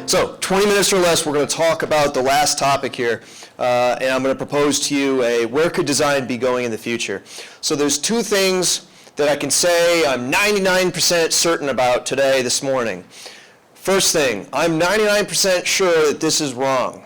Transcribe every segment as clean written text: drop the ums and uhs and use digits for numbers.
So 20 minutes or less, we're going to talk about the last topic here, and I'm going to propose to you where could design be going in the future. So there's two things that I can say I'm 99% certain about today, this morning. First thing, I'm 99% sure that this is wrong,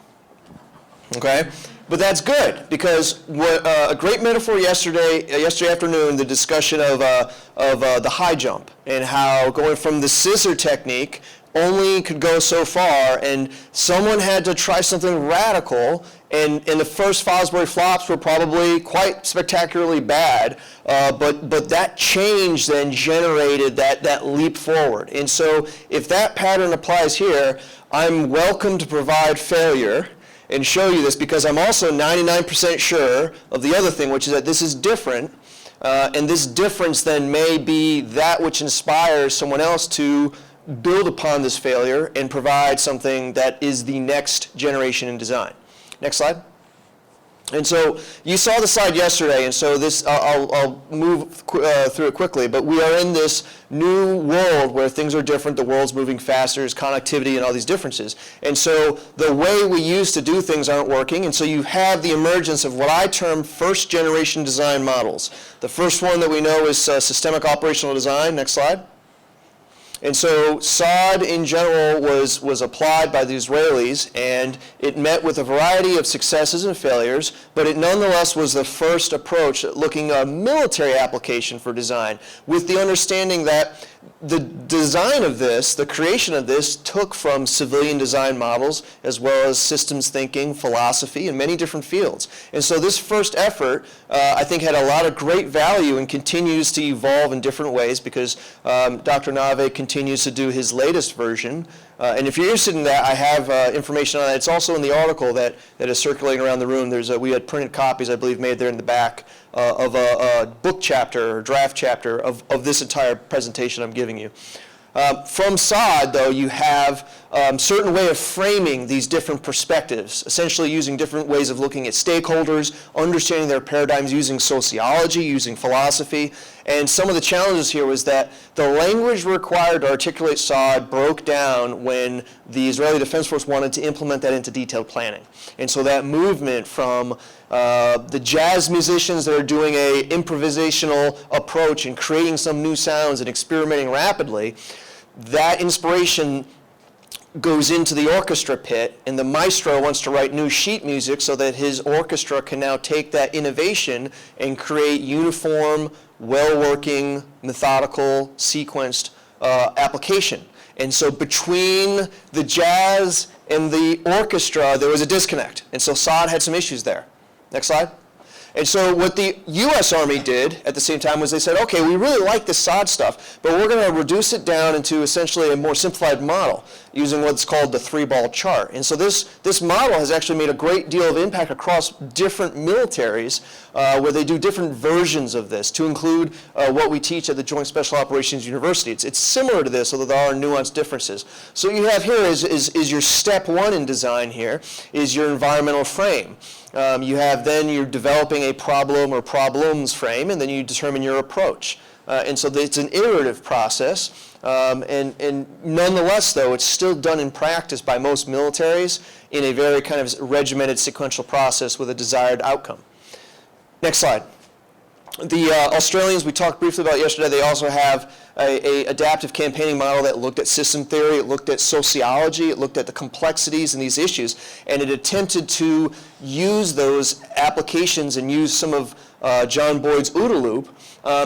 okay? But that's good, because what, a great metaphor yesterday afternoon, the discussion of the high jump, and how going from the scissor technique only could go so far, and someone had to try something radical, and the first Fosbury flops were probably quite spectacularly bad, but that change then generated that leap forward. And so if that pattern applies here, I'm welcome to provide failure and show you this, because I'm also 99% sure of the other thing, which is that this is different, and this difference then may be that which inspires someone else to build upon this failure and provide something that is the next generation in design. Next slide. And so you saw the slide yesterday, and so this I'll move through it quickly, but we are in this new world where things are different, the world's moving faster, there's connectivity and all these differences. And so the way we used to do things aren't working, and so you have the emergence of what I term first generation design models. The first one that we know is systemic operational design. Next slide. And so SOD in general was applied by the Israelis, and it met with a variety of successes and failures, but it nonetheless was the first approach at looking at a military application for design, with the understanding that the design of this, the creation of this, took from civilian design models as well as systems thinking, philosophy, and many different fields. And so this first effort, I think, had a lot of great value and continues to evolve in different ways, because Dr. Nave continues to do his latest version. And if you're interested in that, I have information on that. It's also in the article that is circulating around the room. We had printed copies, I believe, made there in the back of a book chapter or draft chapter of this entire presentation I'm giving you. From SOD, though, you have certain way of framing these different perspectives, essentially using different ways of looking at stakeholders, understanding their paradigms, using sociology, using philosophy. And some of the challenges here was that the language required to articulate SOD broke down when the Israeli Defense Force wanted to implement that into detailed planning. And so that movement from the jazz musicians that are doing a improvisational approach and creating some new sounds and experimenting rapidly, that inspiration goes into the orchestra pit, and the maestro wants to write new sheet music so that his orchestra can now take that innovation and create uniform, well-working, methodical, sequenced application. And so between the jazz and the orchestra, there was a disconnect. And so SOD had some issues there. Next slide. And so what the U.S. Army did at the same time was they said, okay, we really like this SOD stuff, but we're going to reduce it down into essentially a more simplified model using what's called the three-ball chart. And so this model has actually made a great deal of impact across different militaries where they do different versions of this, to include what we teach at the Joint Special Operations University. It's similar to this, although there are nuanced differences. So what you have here is your step one in design here, is your environmental frame. You have then you're developing a problem or problems frame, and then you determine your approach. And so it's an iterative process. And nonetheless, though, it's still done in practice by most militaries in a very kind of regimented sequential process with a desired outcome. Next slide. The Australians we talked briefly about yesterday, they also have a adaptive campaigning model that looked at system theory, it looked at sociology, it looked at the complexities in these issues, and it attempted to use those applications and use some of John Boyd's OODA loop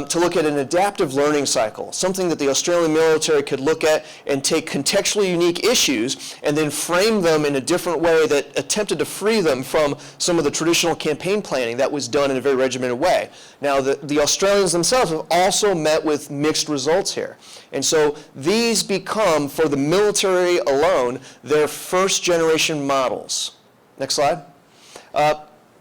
to look at an adaptive learning cycle, something that the Australian military could look at and take contextually unique issues and then frame them in a different way that attempted to free them from some of the traditional campaign planning that was done in a very regimented way. Now, the Australians themselves have also met with mixed results here. And so these become, for the military alone, their first generation models. Next slide.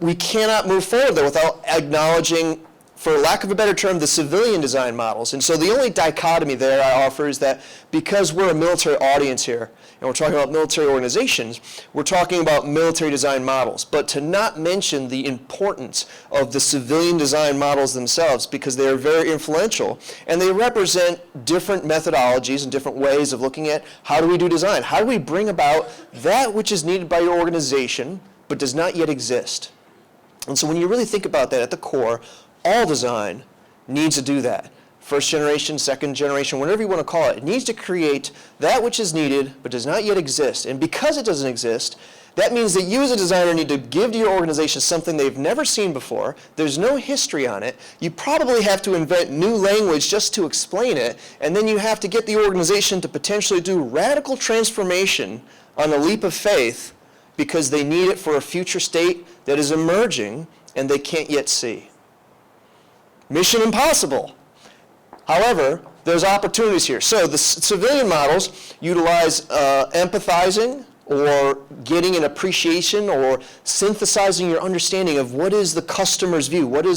We cannot move forward, though, without acknowledging for lack of a better term, the civilian design models. And so the only dichotomy there I offer is that because we're a military audience here, and we're talking about military organizations, we're talking about military design models, but to not mention the importance of the civilian design models themselves, because they are very influential, and they represent different methodologies and different ways of looking at how do we do design? How do we bring about that which is needed by your organization, but does not yet exist? And so when you really think about that at the core, all design needs to do that. First generation, second generation, whatever you want to call it. It needs to create that which is needed but does not yet exist. And because it doesn't exist, that means that you as a designer need to give to your organization something they've never seen before. There's no history on it. You probably have to invent new language just to explain it. And then you have to get the organization to potentially do radical transformation on a leap of faith because they need it for a future state that is emerging and they can't yet see. Mission impossible. However, there's opportunities here. So the civilian models utilize empathizing or getting an appreciation or synthesizing your understanding of what is the customer's view, what are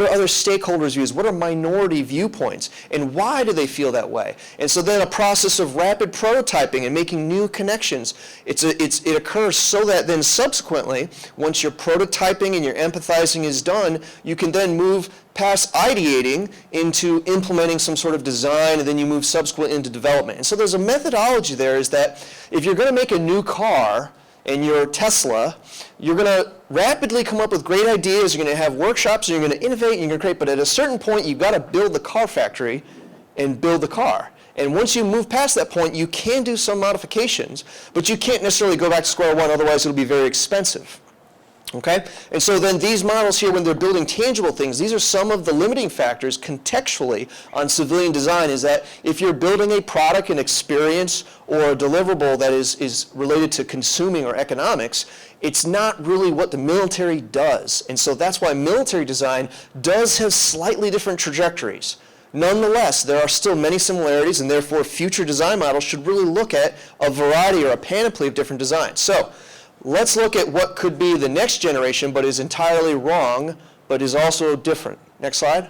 other stakeholders' views, what are minority viewpoints, and why do they feel that way? And so then a process of rapid prototyping and making new connections. It occurs so that then subsequently, once your prototyping and your empathizing is done, you can then move past ideating into implementing some sort of design, and then you move subsequently into development. And so there's a methodology there is that if you're going to make a new car and you're Tesla, you're going to rapidly come up with great ideas, you're going to have workshops, and you're going to innovate, and you're going to create, but at a certain point you've got to build the car factory and build the car. And once you move past that point, you can do some modifications, but you can't necessarily go back to square one, otherwise it'll be very expensive. Okay? And so then these models here, when they're building tangible things, these are some of the limiting factors contextually on civilian design, is that if you're building a product, an experience, or a deliverable that is related to consuming or economics, it's not really what the military does. And so that's why military design does have slightly different trajectories. Nonetheless, there are still many similarities, and therefore future design models should really look at a variety or a panoply of different designs. So let's look at what could be the next generation, but is entirely wrong, but is also different. Next slide.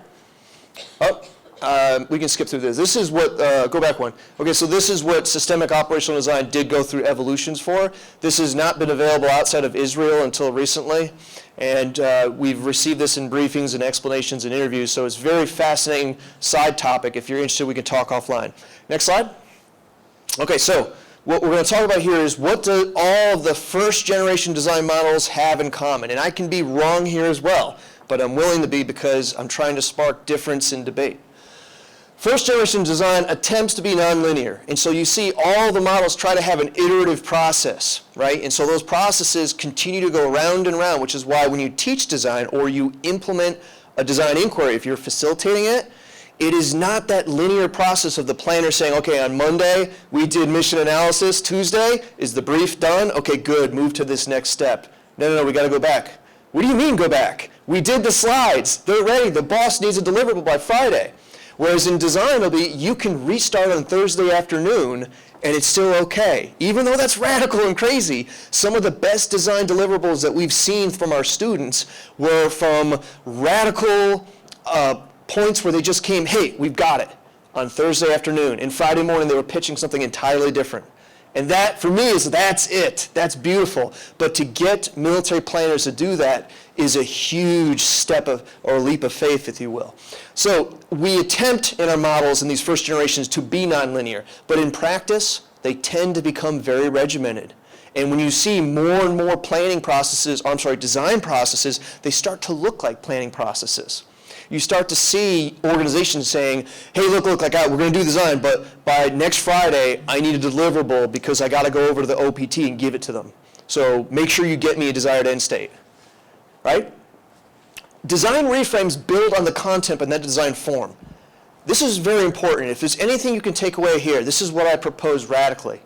We can skip through this. This is what, go back one. Okay, so this is what systemic operational design did go through evolutions for. This has not been available outside of Israel until recently, and we've received this in briefings and explanations and interviews, so it's a very fascinating side topic. If you're interested, we can talk offline. Next slide. Okay, so what we're going to talk about here is what do all of the first generation design models have in common. And I can be wrong here as well, but I'm willing to be because I'm trying to spark difference in debate. First generation design attempts to be nonlinear. And so you see all the models try to have an iterative process, right? And so those processes continue to go round and round, which is why when you teach design or you implement a design inquiry, if you're facilitating it, it is not that linear process of the planner saying, okay, on Monday, we did mission analysis. Tuesday, is the brief done? Okay, good, move to this next step. No, we got to go back. What do you mean go back? We did the slides. They're ready. The boss needs a deliverable by Friday. Whereas in design, it'll be, you can restart on Thursday afternoon, and it's still okay. Even though that's radical and crazy, some of the best design deliverables that we've seen from our students were from radical points where they just came, hey, we've got it, on Thursday afternoon. And Friday morning, they were pitching something entirely different. And that, for me, that's it. That's beautiful. But to get military planners to do that is a huge step or leap of faith, if you will. So we attempt in our models in these first generations to be nonlinear. But in practice, they tend to become very regimented. And when you see more and more design processes, they start to look like planning processes. You start to see organizations saying, hey, look, we're going to do design, but by next Friday, I need a deliverable because I got to go over to the OPT and give it to them. So make sure you get me a desired end state, right? Design reframes build on the content and that design form. This is very important. If there's anything you can take away here, this is what I propose radically.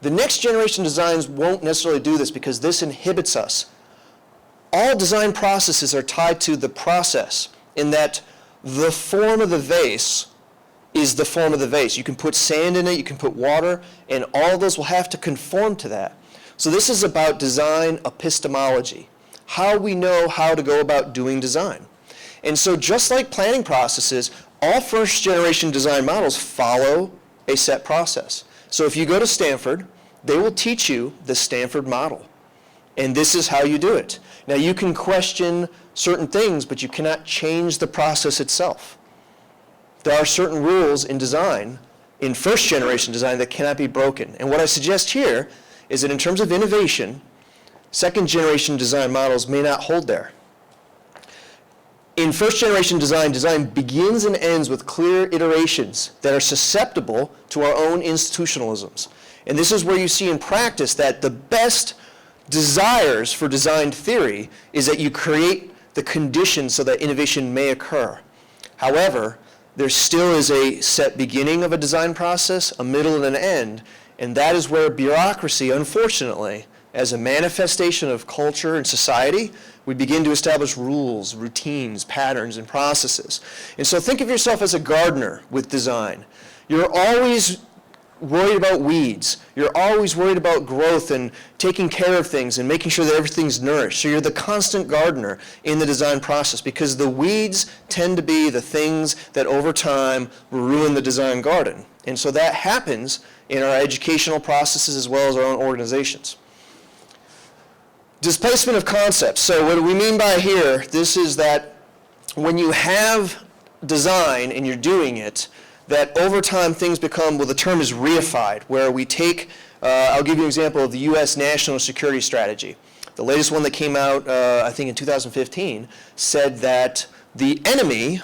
The next generation designs won't necessarily do this because this inhibits us. All design processes are tied to the process, in that the form of the vase is the form of the vase. You can put sand in it, you can put water, and all those will have to conform to that. So this is about design epistemology, how we know how to go about doing design. And so just like planning processes, all first-generation design models follow a set process. So if you go to Stanford, they will teach you the Stanford model. And this is how you do it. Now, you can question certain things, but you cannot change the process itself. There are certain rules in design, in first-generation design, that cannot be broken. And what I suggest here is that in terms of innovation, second-generation design models may not hold there. In first-generation design, design begins and ends with clear iterations that are susceptible to our own institutionalisms. And this is where you see in practice that the best desires for design theory is that you create the conditions so that innovation may occur. However, there still is a set beginning of a design process, a middle and an end, and that is where bureaucracy, unfortunately, as a manifestation of culture and society, we begin to establish rules, routines, patterns, and processes. And so think of yourself as a gardener with design. You're always worried about weeds. You're always worried about growth and taking care of things and making sure that everything's nourished. So you're the constant gardener in the design process because the weeds tend to be the things that over time will ruin the design garden. And so that happens in our educational processes as well as our own organizations. Displacement of concepts. So what do we mean by here? This is that when you have design and you're doing it, that over time things become, well, the term is reified, where we take, I'll give you an example of the U.S. national security strategy. The latest one that came out, I think in 2015, said that the enemy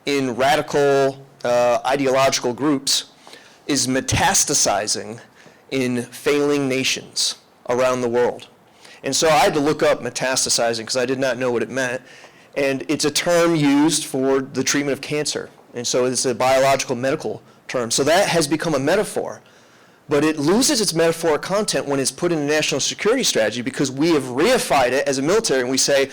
in radical ideological groups is metastasizing in failing nations around the world. And so I had to look up metastasizing because I did not know what it meant. And it's a term used for the treatment of cancer. And so it's a biological medical term. So that has become a metaphor. But it loses its metaphoric content when it's put in a national security strategy because we have reified it as a military and we say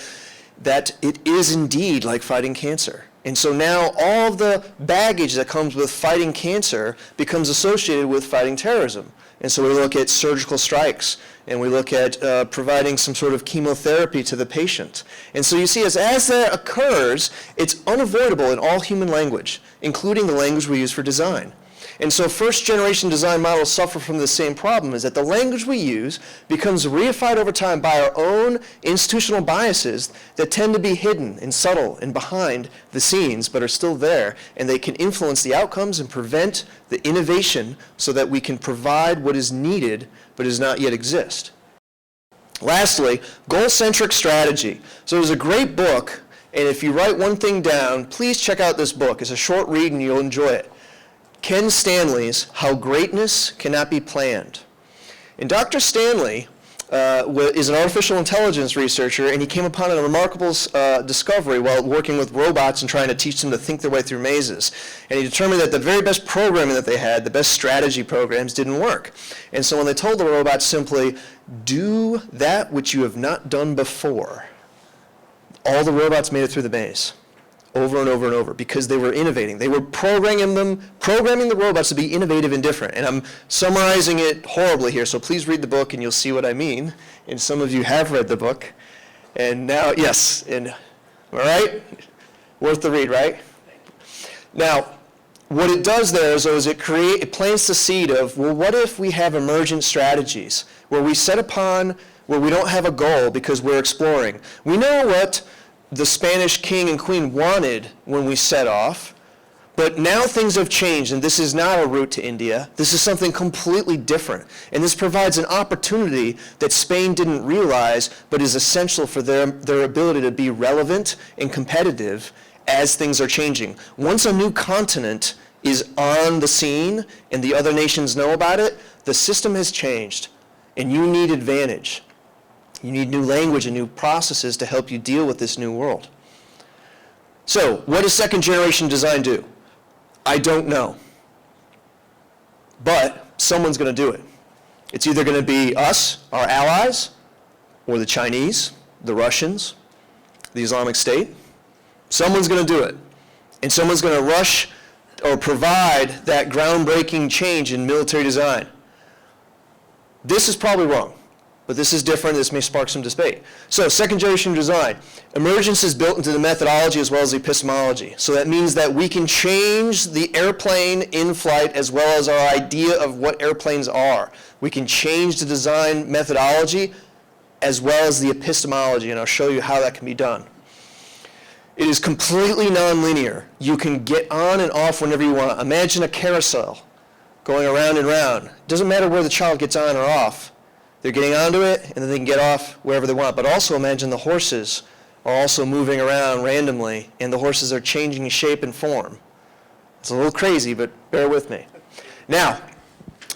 that it is indeed like fighting cancer. And so now all of the baggage that comes with fighting cancer becomes associated with fighting terrorism. And so we look at surgical strikes, and we look at providing some sort of chemotherapy to the patient. And so you see, as that occurs, it's unavoidable in all human language, including the language we use for design. And so first-generation design models suffer from the same problem, is that the language we use becomes reified over time by our own institutional biases that tend to be hidden and subtle and behind the scenes, but are still there, and they can influence the outcomes and prevent the innovation so that we can provide what is needed but does not yet exist. Lastly, goal-centric strategy. So there's a great book, and if you write one thing down, please check out this book. It's a short read and you'll enjoy it. Ken Stanley's How Greatness Cannot Be Planned. And Dr. Stanley is an artificial intelligence researcher, and he came upon a remarkable discovery while working with robots and trying to teach them to think their way through mazes. And he determined that the very best programming that they had, the best strategy programs, didn't work. And so when they told the robots simply, do that which you have not done before, all the robots made it through the maze. Over and over and over, because they were innovating. They were programming the robots to be innovative and different. And I'm summarizing it horribly here, so please read the book and you'll see what I mean. And some of you have read the book. And now, yes, and all right? Worth the read, right? Now, what it does there is it plants the seed of, well, what if we have emergent strategies where we where we don't have a goal because we're exploring. We know what the Spanish king and queen wanted when we set off, but now things have changed, and this is not a route to India. This is something completely different, and this provides an opportunity that Spain didn't realize, but is essential for their ability to be relevant and competitive as things are changing. Once a new continent is on the scene and the other nations know about it, the system has changed, and you need advantage. You need new language and new processes to help you deal with this new world. So, what does second-generation design do? I don't know. But someone's going to do it. It's either going to be us, our allies, or the Chinese, the Russians, the Islamic State. Someone's going to do it. And someone's going to rush or provide that groundbreaking change in military design. This is probably wrong. but this is different. This may spark some debate. So second generation design. Emergence is built into the methodology as well as the epistemology. So that means that we can change the airplane in flight as well as our idea of what airplanes are. We can change the design methodology as well as the epistemology, and I'll show you how that can be done. It is completely nonlinear. You can get on and off whenever you want. Imagine a carousel going around and round. It doesn't matter where the child gets on or off. They're getting onto it, and then they can get off wherever they want. But also imagine the horses are also moving around randomly, and the horses are changing shape and form. It's a little crazy, but bear with me. Now,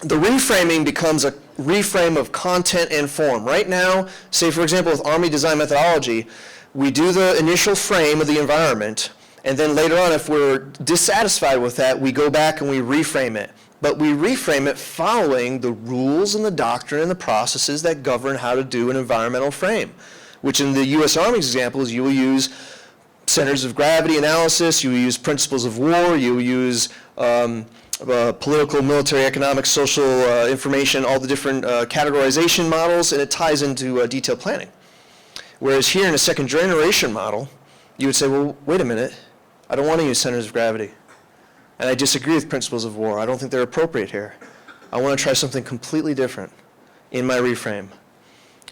the reframing becomes a reframe of content and form. Right now, say for example with Army design methodology, we do the initial frame of the environment, and then later on, if we're dissatisfied with that, we go back and we reframe it. But we reframe it following the rules and the doctrine and the processes that govern how to do an environmental frame, which in the U.S. Army's examples, you will use centers of gravity analysis, you will use principles of war, you will use political, military, economic, social information, all the different categorization models, and it ties into detailed planning. Whereas here in a second generation model, you would say, well, wait a minute, I don't want to use centers of gravity. And I disagree with principles of war. I don't think they're appropriate here. I want to try something completely different in my reframe.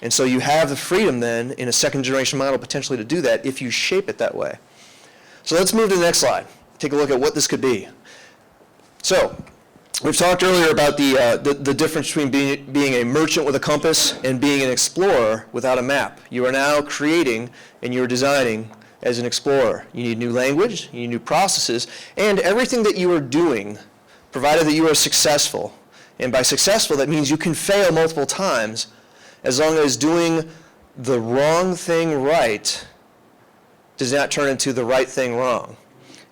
And so you have the freedom then in a second generation model potentially to do that if you shape it that way. So let's move to the next slide. Take a look at what this could be. So we've talked earlier about the difference between being a merchant with a compass and being an explorer without a map. You are now creating and you're designing as an explorer. You need new language, you need new processes, and everything that you are doing, provided that you are successful. And by successful, that means you can fail multiple times as long as doing the wrong thing right does not turn into the right thing wrong.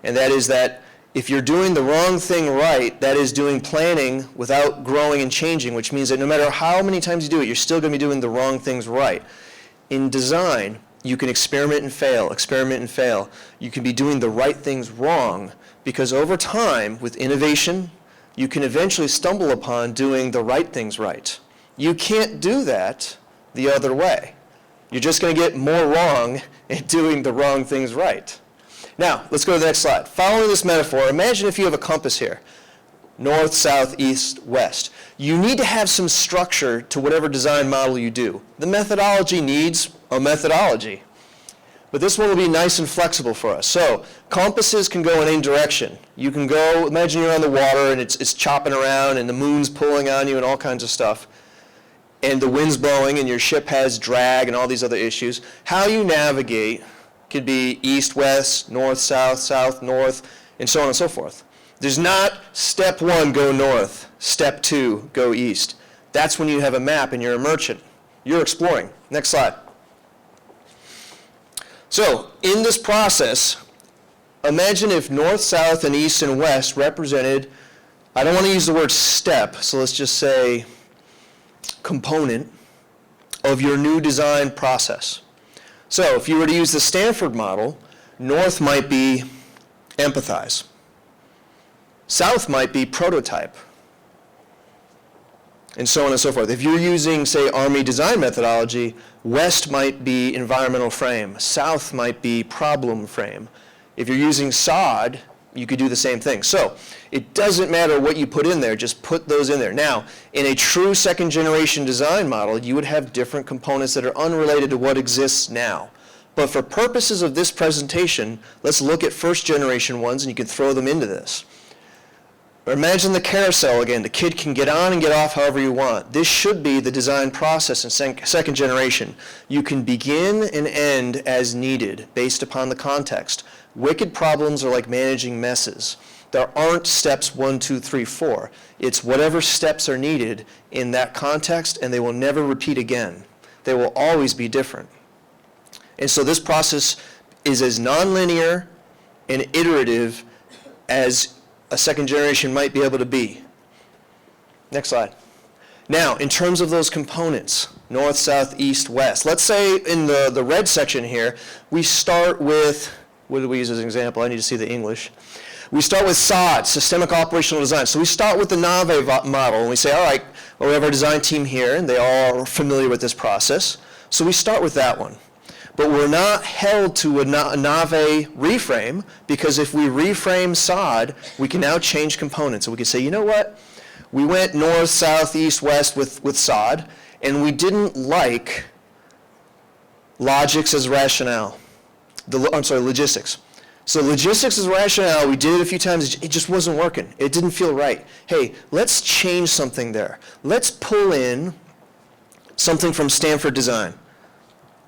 And that is that if you're doing the wrong thing right, that is doing planning without growing and changing, which means that no matter how many times you do it, you're still going to be doing the wrong things right. In design, you can experiment and fail, experiment and fail. You can be doing the right things wrong because over time, with innovation, you can eventually stumble upon doing the right things right. You can't do that the other way. You're just going to get more wrong at doing the wrong things right. Now, let's go to the next slide. Following this metaphor, imagine if you have a compass here. North, south, east, west. You need to have some structure to whatever design model you do. The methodology needs a methodology. But this one will be nice and flexible for us. So compasses can go in any direction. You can go, imagine you're on the water and it's chopping around and the moon's pulling on you and all kinds of stuff. And the wind's blowing and your ship has drag and all these other issues. How you navigate could be east, west, north, south, north, and so on and so forth. There's not step 1, go north, step 2, go east. That's when you have a map and you're a merchant. You're exploring. Next slide. So in this process, imagine if north, south, and east and west represented, I don't want to use the word step, so let's just say component of your new design process. So if you were to use the Stanford model, north might be empathize. South might be prototype, and so on and so forth. If you're using, say, Army design methodology, west might be environmental frame. South might be problem frame. If you're using SOD, you could do the same thing. So it doesn't matter what you put in there, just put those in there. Now, in a true second generation design model, you would have different components that are unrelated to what exists now. But for purposes of this presentation, let's look at first generation ones and you can throw them into this. Or imagine the carousel again. The kid can get on and get off however you want. This should be the design process in second generation. You can begin and end as needed based upon the context. Wicked problems are like managing messes. There aren't steps 1, 2, 3, 4. It's whatever steps are needed in that context, and they will never repeat again. They will always be different. And so this process is as nonlinear and iterative as a second generation might be able to be. Next slide. Now, in terms of those components, north, south, east, west, let's say in the red section here, we start with, what do we use as an example? I need to see the English. We start with SOD, Systemic Operational Design. So we start with the NAVE model, and we say, all right, well, we have our design team here, and they all are familiar with this process. So we start with that one. But we're not held to a NAVE reframe, because if we reframe SOD, we can now change components. And we can say, you know what? We went north, south, east, west with SOD, and we didn't like logics as rationale. Logistics. So logistics as rationale, we did it a few times, it just wasn't working. It didn't feel right. Hey, let's change something there. Let's pull in something from Stanford Design.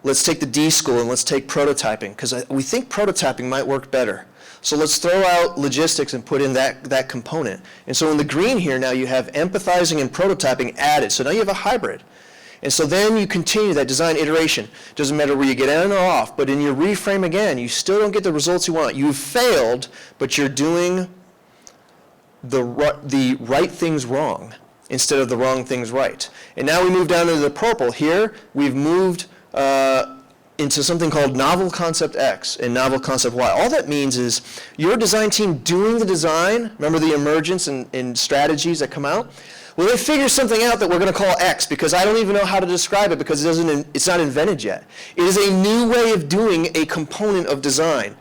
Let's take the D school and let's take prototyping, because we think prototyping might work better. So let's throw out logistics and put in that component. And so in the green here now you have empathizing and prototyping added. So now you have a hybrid. And so then you continue that design iteration. Doesn't matter where you get in or off, but in your reframe again, you still don't get the results you want. You've failed, but you're doing the right things wrong instead of the wrong things right. And now we move down into the purple. Here, we've moved into something called Novel Concept X and Novel Concept Y. All that means is your design team doing the design, remember the emergence and strategies that come out? Well, they figure something out that we're going to call X, because I don't even know how to describe it because it's not invented yet. It is a new way of doing a component of design.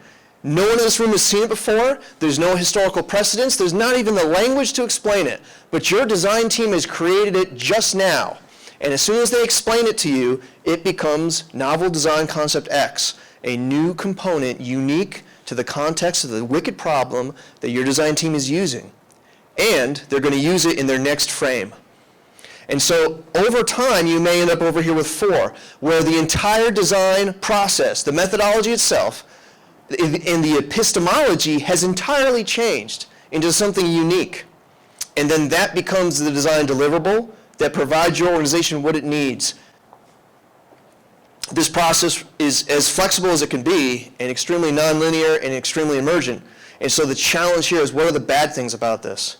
No one in this room has seen it before. There's no historical precedence. There's not even the language to explain it. But your design team has created it just now. And as soon as they explain it to you, it becomes Novel Design Concept X, a new component unique to the context of the wicked problem that your design team is using. And they're going to use it in their next frame. And so over time, you may end up over here with 4, where the entire design process, the methodology itself, and the epistemology has entirely changed into something unique. And then that becomes the design deliverable that provides your organization what it needs. This process is as flexible as it can be, and extremely nonlinear and extremely emergent. And so the challenge here is, what are the bad things about this?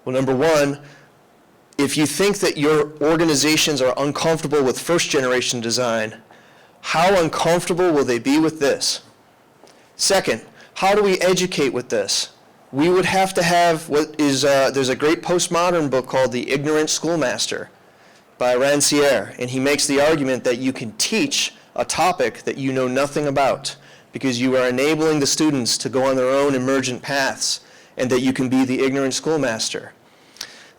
Well, number one, if you think that your organizations are uncomfortable with first-generation design, how uncomfortable will they be with this? Second, how do we educate with this? We would have to have there's a great postmodern book called The Ignorant Schoolmaster by Rancière, and he makes the argument that you can teach a topic that you know nothing about because you are enabling the students to go on their own emergent paths, and that you can be the ignorant schoolmaster.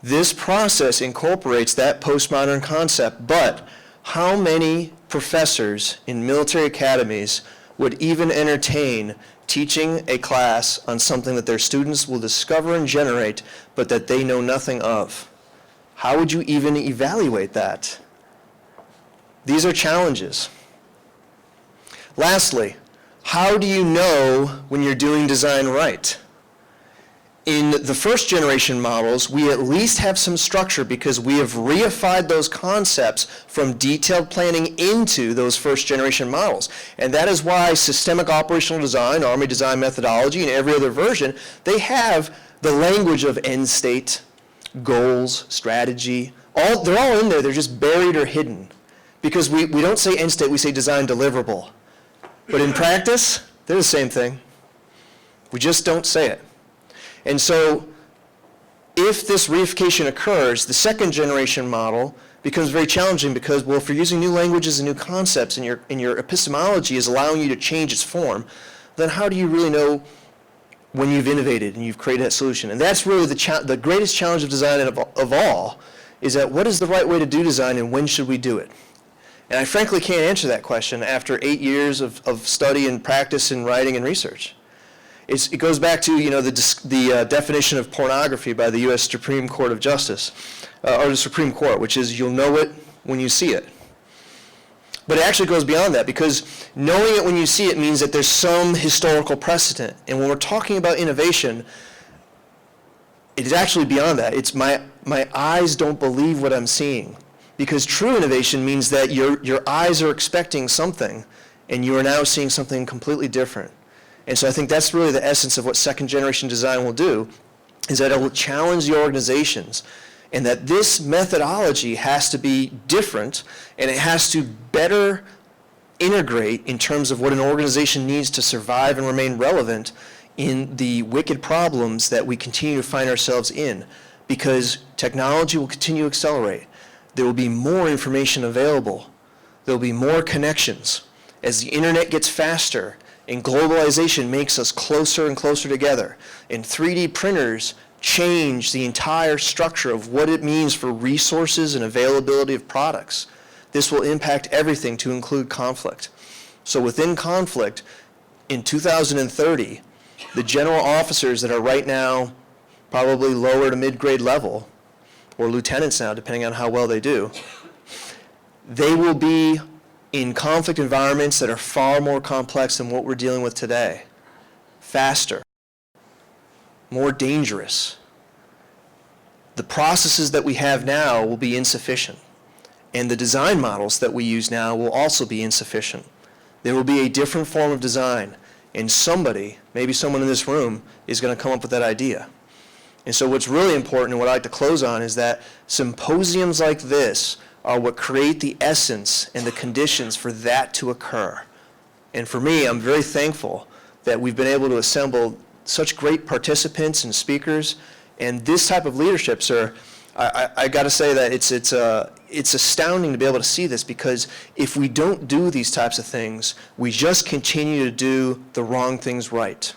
This process incorporates that postmodern concept, but how many professors in military academies would even entertain teaching a class on something that their students will discover and generate, but that they know nothing of? How would you even evaluate that? These are challenges. Lastly, how do you know when you're doing design right? In the first generation models, we at least have some structure because we have reified those concepts from detailed planning into those first generation models. And that is why systemic operational design, Army design methodology, and every other version, they have the language of end state, goals, strategy. They're all in there, they're just buried or hidden. Because we don't say end state, we say design deliverable. But in practice, they're the same thing. We just don't say it. And so if this reification occurs, the second generation model becomes very challenging because, well, if you're using new languages and new concepts and your epistemology is allowing you to change its form, then how do you really know when you've innovated and you've created that solution? And that's really the greatest challenge of design of all, is that what is the right way to do design and when should we do it? And I frankly can't answer that question after 8 years of study and practice in writing and research. It goes back to the definition of pornography by the U.S. Supreme Court of Justice, or the Supreme Court, which is you'll know it when you see it. But it actually goes beyond that, because knowing it when you see it means that there's some historical precedent. And when we're talking about innovation, it is actually beyond that. It's my eyes don't believe what I'm seeing. Because true innovation means that your eyes are expecting something, and you are now seeing something completely different. And so I think that's really the essence of what second generation design will do, is that it will challenge the organizations, and that this methodology has to be different, and it has to better integrate in terms of what an organization needs to survive and remain relevant in the wicked problems that we continue to find ourselves in, because technology will continue to accelerate. There will be more information available. There will be more connections. As the internet gets faster and globalization makes us closer and closer together, and 3D printers change the entire structure of what it means for resources and availability of products, this will impact everything to include conflict. So within conflict, in 2030, the general officers that are right now probably lower to mid-grade level, or lieutenants now, depending on how well they do, they will be in conflict environments that are far more complex than what we're dealing with today. Faster, more dangerous. The processes that we have now will be insufficient, and the design models that we use now will also be insufficient. There will be a different form of design, and somebody, maybe someone in this room, is going to come up with that idea. And so what's really important, and what I'd like to close on, is that symposiums like this are what create the essence and the conditions for that to occur. And for me, I'm very thankful that we've been able to assemble such great participants and speakers, and this type of leadership, sir, I got to say that it's astounding to be able to see this, because if we don't do these types of things, we just continue to do the wrong things right.